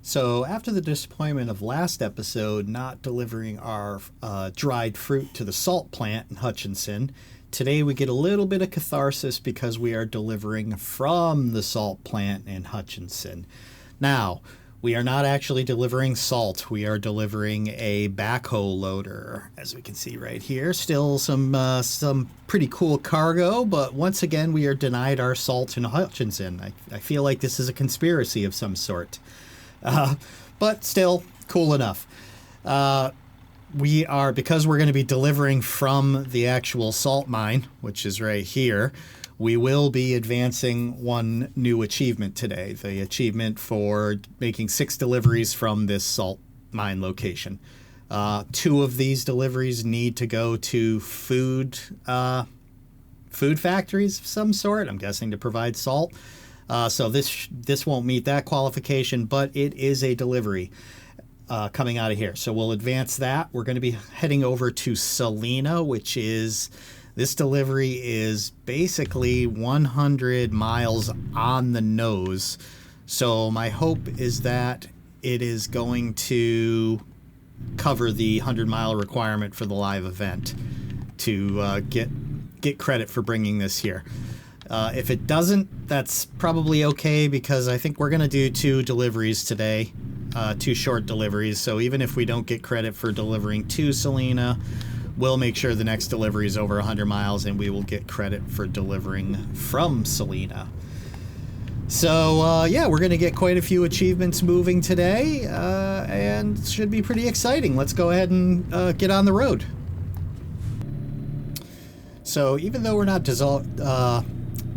So after the disappointment of last episode not delivering our dried fruit to the salt plant in Hutchinson, today we get a little bit of catharsis because we are delivering from the salt plant in Hutchinson. Now, we are not actually delivering salt. We are delivering a backhoe loader, as we can see right here. Still some pretty cool cargo, but once again, we are denied our salt in Hutchinson. I feel like this is a conspiracy of some sort. But still, cool enough. Because we're going to be delivering from the actual salt mine, which is right here, we will be advancing one new achievement today. The achievement for making 6 deliveries from this salt mine location. 2 of these deliveries need to go to food factories of some sort, I'm guessing to provide salt. So this won't meet that qualification, but it is a delivery coming out of here. So we'll advance that. We're going to be heading over to Salina, which is, this delivery is basically 100 miles on the nose. So my hope is that it is going to cover the 100-mile requirement for the live event to get credit for bringing this here. If it doesn't, that's probably okay because I think we're going to do 2 deliveries today, 2 short deliveries. So even if we don't get credit for delivering to Salina, we'll make sure the next delivery is over 100 miles and we will get credit for delivering from Salina. So, yeah, we're going to get quite a few achievements moving today and it should be pretty exciting. Let's go ahead and get on the road. So even though we're not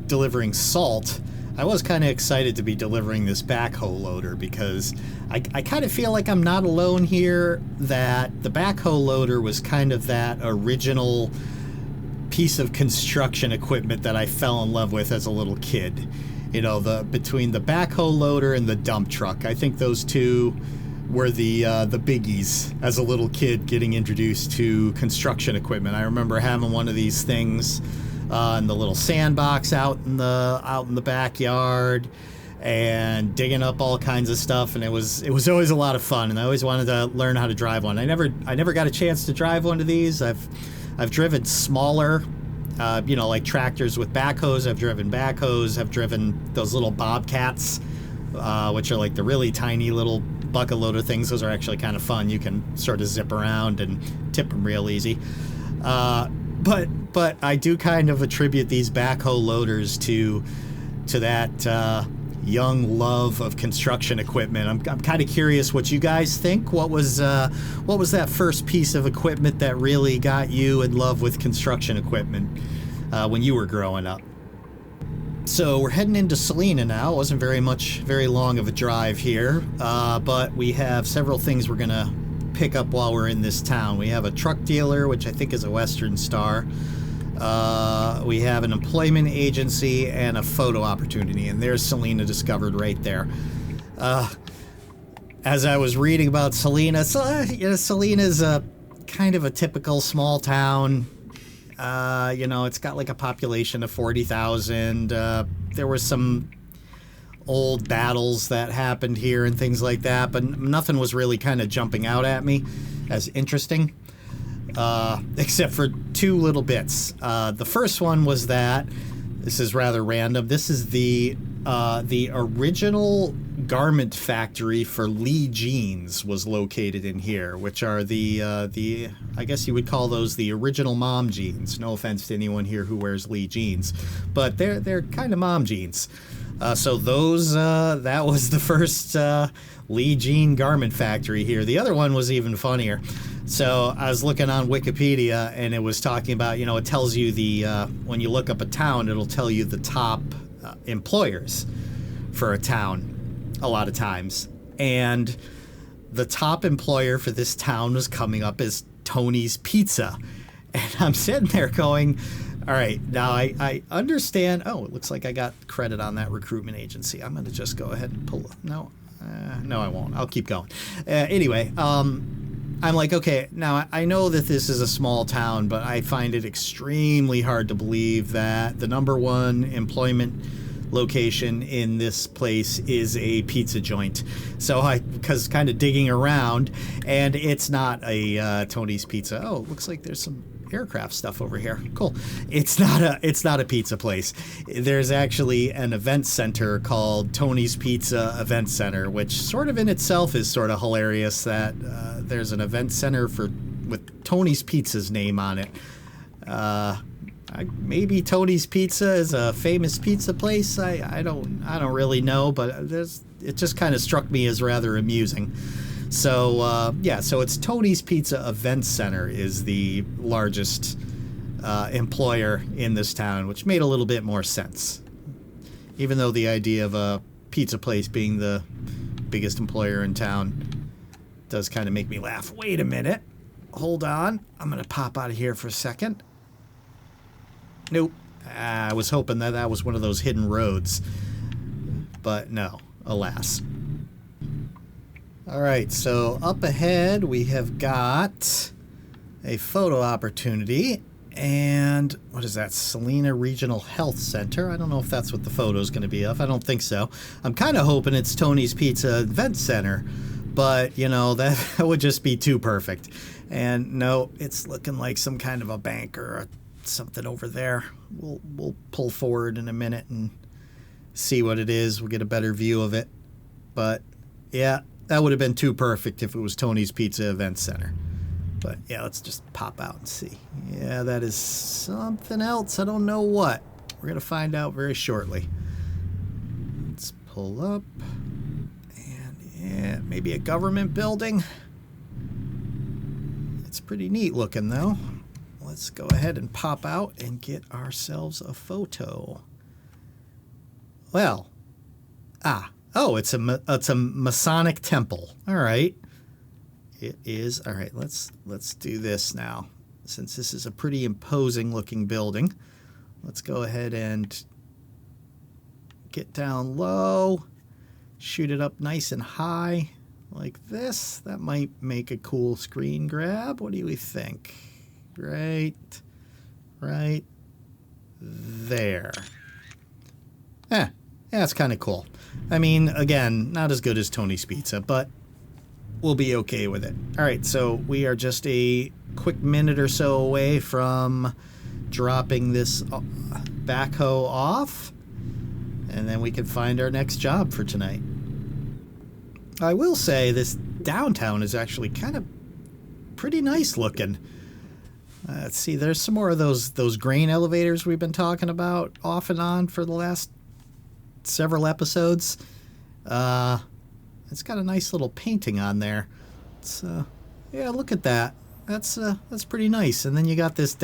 delivering salt, I was kind of excited to be delivering this backhoe loader because I kind of feel like I'm not alone here, that the backhoe loader was kind of that original piece of construction equipment that I fell in love with as a little kid. You know, between the backhoe loader and the dump truck, I think those two were the biggies as a little kid getting introduced to construction equipment. I remember having one of these things in the little sandbox out in the backyard and digging up all kinds of stuff, and it was always a lot of fun, and I always wanted to learn how to drive one. I never got a chance to drive one of these. I've driven smaller like tractors with backhoes. I've driven backhoes. I've driven those little bobcats, which are like the really tiny little bucket loader things. Those are actually kind of fun. You can sort of zip around and tip them real easy. But I do kind of attribute these backhoe loaders to that young love of construction equipment. I'm kind of curious what you guys think. What was that first piece of equipment that really got you in love with construction equipment when you were growing up? So we're heading into Salina now. It wasn't very long of a drive here, but we have several things we're gonna pick up while we're in this town. We have a truck dealer, which I think is a Western Star. We have an employment agency and a photo opportunity, and there's Salina discovered right there. As I was reading about Salina, Salina's a kind of a typical small town. It's got like a population of 40,000. There were some old battles that happened here and things like that, but nothing was really kind of jumping out at me as interesting, except for 2 little bits. The first one was that, this is rather random, this is the original garment factory for Lee jeans was located in here, which are the I guess you would call those the original mom jeans. No offense to anyone here who wears Lee jeans, but they're kind of mom jeans. So those, that was the first Lee jean garment factory here. The other one was even funnier. So I was looking on Wikipedia, and it was talking about, it tells you when you look up a town, it'll tell you the top employers for a town a lot of times. And the top employer for this town was coming up as Tony's Pizza. And I'm sitting there going, all right, now I understand. Oh, it looks like I got credit on that recruitment agency. I'm going to just go ahead and pull. No, I won't. I'll keep going. Anyway, I'm like, okay, now I know that this is a small town, but I find it extremely hard to believe that the number one employment location in this place is a pizza joint. So because kind of digging around, and it's not a Tony's Pizza. Oh, it looks like there's some aircraft stuff over here. Cool. It's not a pizza place. There's actually an event center called Tony's Pizza Event Center, which sort of in itself is sort of hilarious that there's an event center with Tony's Pizza's name on it. Maybe Tony's Pizza is a famous pizza place. I don't really know, but it just kind of struck me as rather amusing. So so it's Tony's Pizza Event Center is the largest employer in this town, which made a little bit more sense. Even though the idea of a pizza place being the biggest employer in town does kind of make me laugh. Wait a minute. Hold on. I'm going to pop out of here for a second. Nope. I was hoping that was one of those hidden roads. But no, alas. All right, so up ahead we have got a photo opportunity, and what is that? Salina Regional Health Center. I don't know if that's what the photo is going to be of. I don't think so. I'm kind of hoping it's Tony's Pizza Event Center, but you know that would just be too perfect. And no, it's looking like some kind of a bank or something over there. We'll pull forward in a minute and see what it is. We'll get a better view of it. But yeah. That would have been too perfect if it was Tony's Pizza Event Center. But yeah, let's just pop out and see. Yeah, that is something else. I don't know what. We're going to find out very shortly. Let's pull up. And yeah, maybe a government building. It's pretty neat looking though. Let's go ahead and pop out and get ourselves a photo. Well, oh, it's a Masonic temple. All right. It is. All right, let's do this now. Since this is a pretty imposing looking building, let's go ahead and get down low, shoot it up nice and high like this. That might make a cool screen grab. What do we think? Right there. Yeah, it's kind of cool. I mean, again, not as good as Tony's Pizza, but we'll be okay with it. All right, so we are just a quick minute or so away from dropping this backhoe off, and then we can find our next job for tonight. I will say this downtown is actually kind of pretty nice looking. Let's see, there's some more of those grain elevators we've been talking about off and on for the last several episodes. It's got a nice little painting on there. It's yeah, look at that. That's pretty nice. And then you got this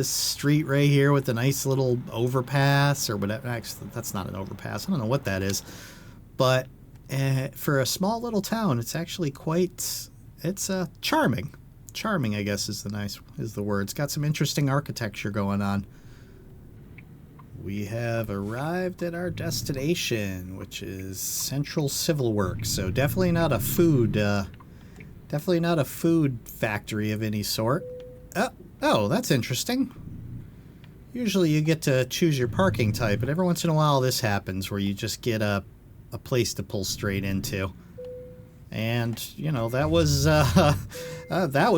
street right here with the nice little overpass or whatever. Actually, that's not an overpass. I don't know what that is. But for a small little town, it's actually quite. It's charming. Charming, I guess, is the word. It's got some interesting architecture going on. We have arrived at our destination, which is Central Civil Works. So definitely not a food factory of any sort. Oh, that's interesting. Usually you get to choose your parking type, but every once in a while this happens where you just get a place to pull straight into. And, you know, that was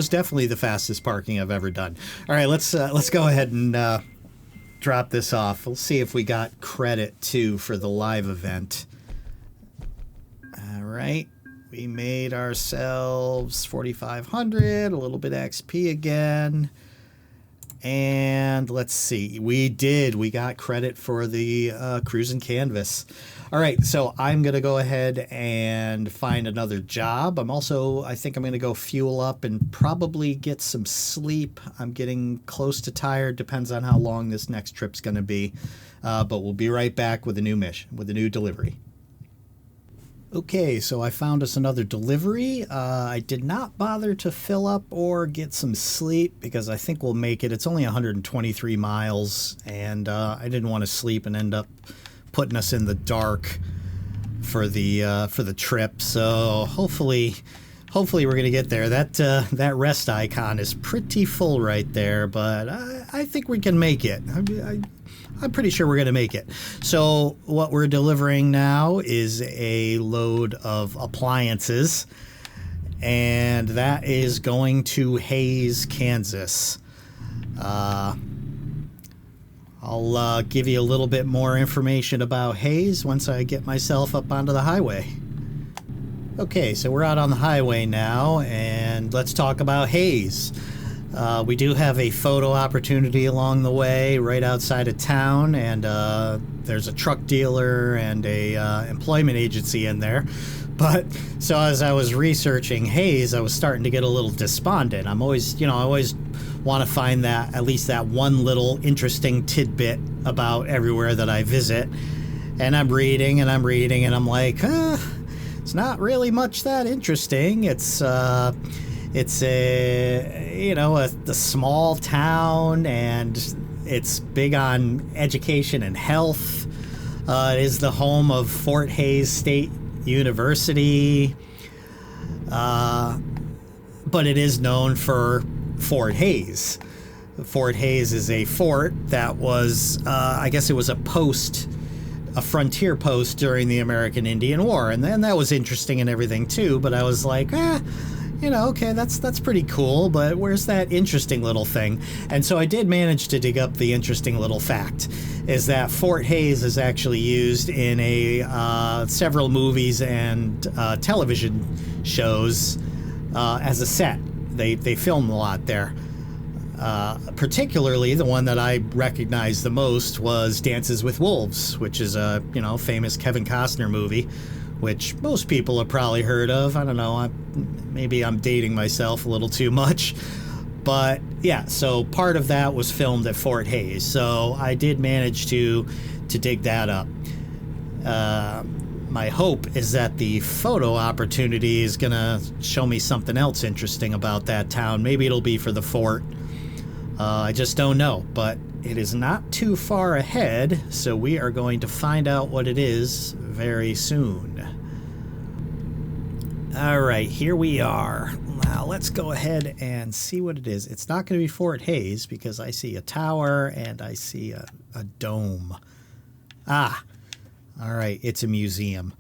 definitely the fastest parking I've ever done. All right, let's go ahead and drop this off. We'll see if we got credit, too, for the live event. All right, we made ourselves 4,500, a little bit XP again. And let's see, we got credit for the cruising canvas. All right, so I'm going to go ahead and find another job. I think I'm going to go fuel up and probably get some sleep. I'm getting close to tired, depends on how long this next trip's going to be. But we'll be right back with a new mission, with a new delivery. Okay, so I found us another delivery. I did not bother to fill up or get some sleep because I think we'll make it. It's only 123 miles, and I didn't want to sleep and end up putting us in the dark for the trip. So hopefully we're gonna get there. That rest icon is pretty full right there, but I think we can make it. I'm pretty sure we're going to make it. So what we're delivering now is a load of appliances, and that is going to Hays, Kansas. I'll give you a little bit more information about Hays once I get myself up onto the highway. Okay, so we're out on the highway now, and let's talk about Hays. We do have a photo opportunity along the way right outside of town, and there's a truck dealer and a employment agency in there. But so as I was researching Hays, I was starting to get a little despondent. I always want to find that, at least that one little interesting tidbit about everywhere that I visit. And I'm reading and I'm like, it's not really much that interesting. It's a small town, and it's big on education and health. It is the home of Fort Hays State University, but it is known for Fort Hays. Fort Hays is a fort that was, I guess it was a frontier post during the American Indian War, and then that was interesting and everything too. But I was like, okay, that's pretty cool, but where's that interesting little thing? And so I did manage to dig up the interesting little fact, is that Fort Hays is actually used in several movies and television shows as a set. They film a lot there. Particularly the one that I recognized the most was Dances with Wolves, which is a famous Kevin Costner movie, which most people have probably heard of. I don't know, maybe I'm dating myself a little too much. But yeah, so part of that was filmed at Fort Hays. So I did manage to dig that up. My hope is that the photo opportunity is going to show me something else interesting about that town. Maybe it'll be for the fort. I just don't know. But it is not too far ahead, so we are going to find out what it is very soon. All right, here we are. Now let's go ahead and see what it is. It's not going to be Fort Hays because I see a tower and I see a dome. Ah, all right, it's a museum.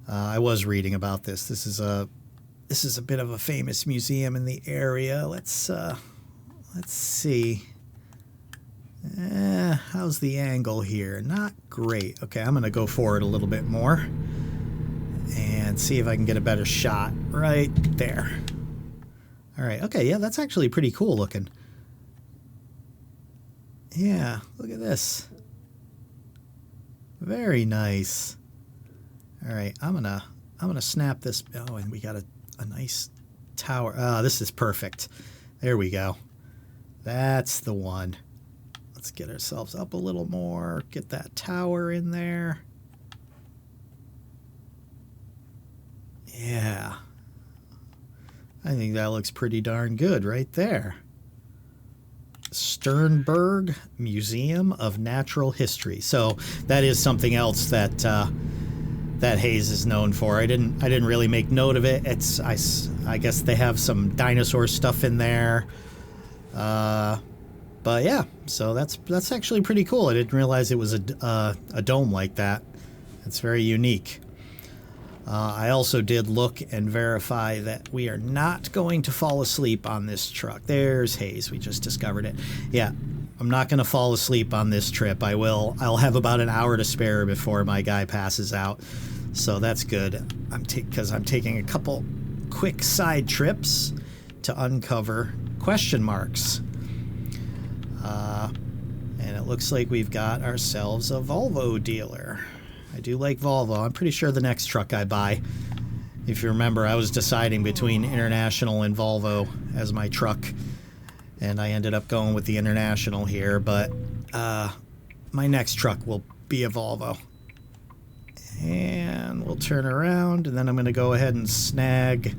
I was reading about this. This is a bit of a famous museum in the area. Let's see. How's the angle here? Not great. Okay, I'm going to go forward a little bit more and see if I can get a better shot right there. All right. Okay, yeah, that's actually pretty cool looking. Yeah, look at this. Very nice. All right, I'm gonna snap this. Oh, and we got a nice tower. This is perfect. There we go. That's the one. Let's get ourselves up a little more. Get that tower in there. Yeah. I think that looks pretty darn good right there. Sternberg Museum of Natural History. So that is something else that that Hays is known for. I didn't really make note of it. I guess they have some dinosaur stuff in there. But yeah, so that's actually pretty cool. I didn't realize it was a dome like that. It's very unique. I also did look and verify that we are not going to fall asleep on this truck. There's Hays. We just discovered it. Yeah, I'm not going to fall asleep on this trip. I'll have about an hour to spare before my guy passes out. So that's good. Because I'm taking a couple quick side trips to uncover question marks. And it looks like we've got ourselves a Volvo dealer. I do like Volvo. I'm pretty sure the next truck I buy, if you remember, I was deciding between International and Volvo as my truck, and I ended up going with the International here, but my next truck will be a Volvo. And we'll turn around, and then I'm going to go ahead and snag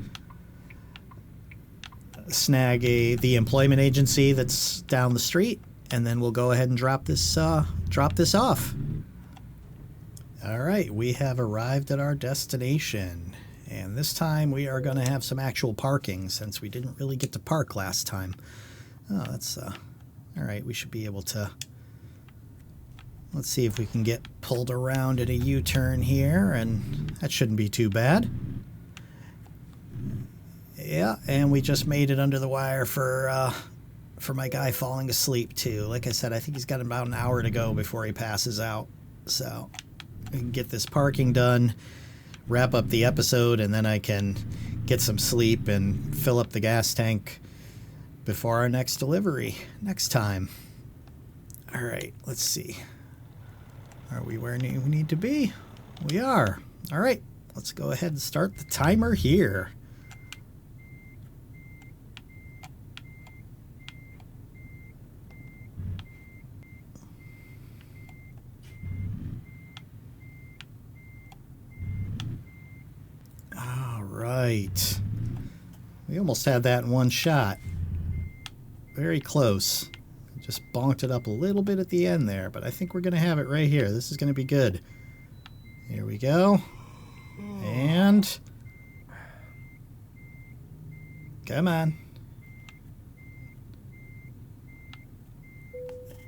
the employment agency that's down the street, and then we'll go ahead and drop this off. All right, we have arrived at our destination, and this time we are going to have some actual parking since we didn't really get to park last time. Oh, that's all right. We should be able to Let's see if we can get pulled around at a U-turn here, and that shouldn't be too bad. Yeah, and we just made it under the wire for my guy falling asleep too. Like I said, I think he's got about an hour to go before he passes out. So we can get this parking done, wrap up the episode, and then I can get some sleep and fill up the gas tank before our next delivery next time. All right, let's see. Are we where we need to be? We are. All right, let's go ahead and start the timer here. All right. We almost had that in one shot. Very close. Just bonked it up a little bit at the end there, but I think we're going to have it right here. This is going to be good. Here we go. And... come on.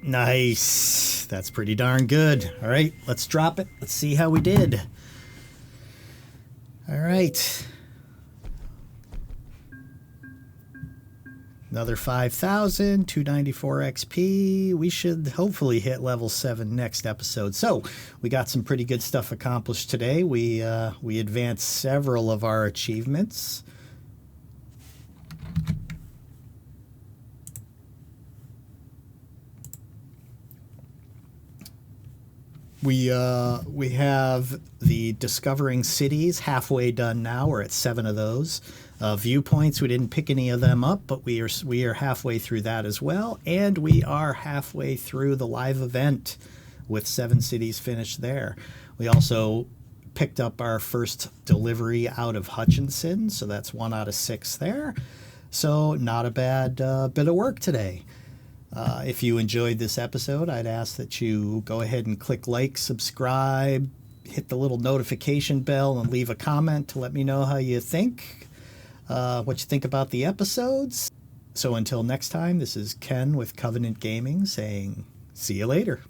Nice. That's pretty darn good. All right, let's drop it. Let's see how we did. All right. Another 5,000, 294 XP. We should hopefully hit level 7 next episode. So we got some pretty good stuff accomplished today. We advanced several of our achievements. We have the Discovering Cities halfway done now. We're at 7 of those. Viewpoints, we didn't pick any of them up, but we are halfway through that as well. And we are halfway through the live event with 7 cities finished there. We also picked up our first delivery out of Hutchinson, so that's 1 out of 6 there. So not a bad bit of work today. If you enjoyed this episode, I'd ask that you go ahead and click like, subscribe, hit the little notification bell, and leave a comment to let me know how you think, what you think about the episodes. So until next time, this is Ken with Covenant Gaming saying, see you later.